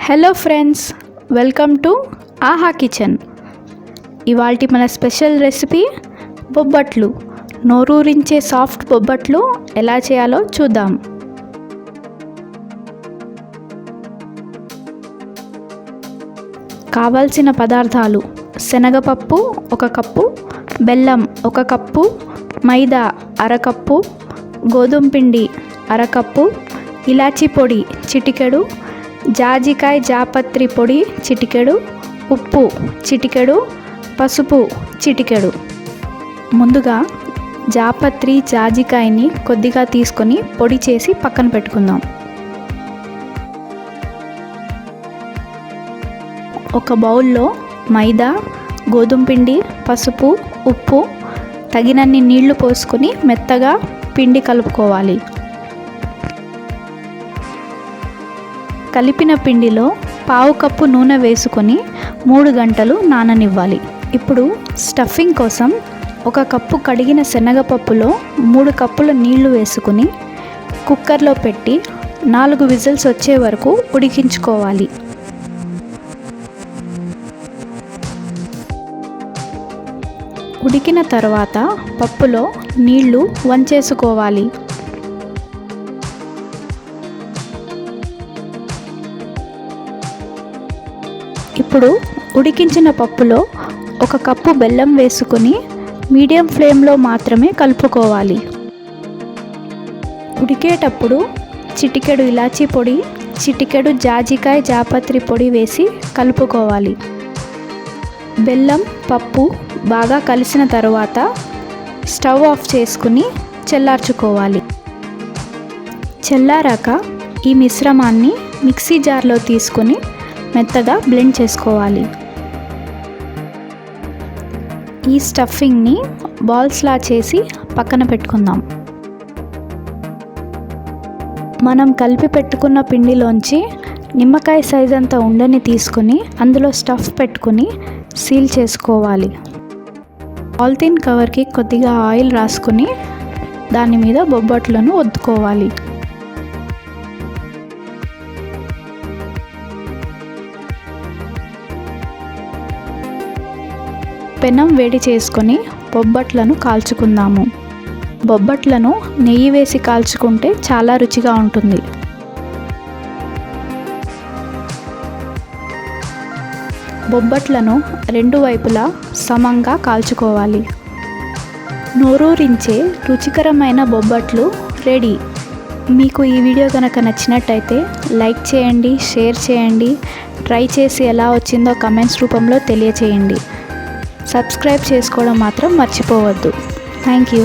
Hello friends, welcome to ఆహా kitchen. ఇవాల్టి మన స్పెషల్ రెసిపీ బొబ్బట్లు. నోరూరించే సాఫ్ట్ బొబ్బట్లు ఎలా చేయాలో చూద్దాం. కావాల్సిన పదార్థాలు: శనగపప్పు 1 కప్పు, బెల్లం 1 కప్పు, మైదా 1/2 కప్పు, గోధుమ పిండి 1/2 కప్పు, ఇలాచి పొడి చిటికెడు, జాజికాయ జాపత్రి పొడి చిటికెడు, ఉప్పు చిటికెడు, పసుపు చిటికెడు. ముందుగా జాపత్రి జాజికాయని కొద్దిగా తీసుకొని పొడి చేసి పక్కన పెట్టుకుందాం. ఒక బౌల్లో మైదా, గోధుమ పిండి, పసుపు, ఉప్పు, తగినన్ని నీళ్లు పోసుకొని మెత్తగా పిండి కలుపుకోవాలి. కలిపిన పిండిలో 1/2 కప్పు నూనె వేసుకొని 3 గంటలు నాననివ్వాలి. ఇప్పుడు స్టఫింగ్ కోసం 1 కప్పు కడిగిన శనగపప్పులో 3 కప్పుల నీళ్లు వేసుకుని కుక్కర్లో పెట్టి 4 విజిల్స్ వచ్చే వరకు ఉడికించుకోవాలి. ఉడికిన తర్వాత పప్పులో నీళ్లు వంచేసుకోవాలి. ఇప్పుడు ఉడికించిన పప్పులో 1 కప్పు బెల్లం వేసుకొని మీడియం ఫ్లేమ్లో మాత్రమే కలుపుకోవాలి. ఉడికేటప్పుడు చిటికెడు ఇలాచి పొడి, చిటికెడు జాజికాయ జాపత్రి పొడి వేసి కలుపుకోవాలి. బెల్లం, పప్పు బాగా కలిసిన తర్వాత స్టవ్ ఆఫ్ చేసుకుని చల్లార్చుకోవాలి. చల్లారాక ఈ మిశ్రమాన్ని మిక్సీ జార్లో తీసుకొని మెత్తగా బ్లెండ్ చేసుకోవాలి. ఈ స్టఫింగ్ని బాల్స్లా చేసి పక్కన పెట్టుకుందాం. మనం కలిపి పెట్టుకున్న పిండిలోంచి నిమ్మకాయ సైజ్ అంత ఉండని తీసుకొని అందులో స్టఫ్ పెట్టుకుని సీల్ చేసుకోవాలి. పాలిథిన్ కవర్కి కొద్దిగా ఆయిల్ రాసుకుని దాని మీద బొబ్బట్లను ఒత్తుకోవాలి. పెనం వేడి చేసుకొని బొబ్బట్లను కాల్చుకుందాము. బొబ్బట్లను నెయ్యి వేసి కాల్చుకుంటే చాలా రుచిగా ఉంటుంది. బొబ్బట్లను 2 వైపులా సమంగా కాల్చుకోవాలి. నోరూరించే రుచికరమైన బొబ్బట్లు రెడీ. మీకు ఈ వీడియో కనుక నచ్చినట్టయితే లైక్ చేయండి, షేర్ చేయండి. ట్రై చేసి ఎలా వచ్చిందో కమెంట్స్ రూపంలో తెలియచేయండి. సబ్స్క్రైబ్ చేసుకోవడం మాత్రం మర్చిపోవద్దు. Thank you.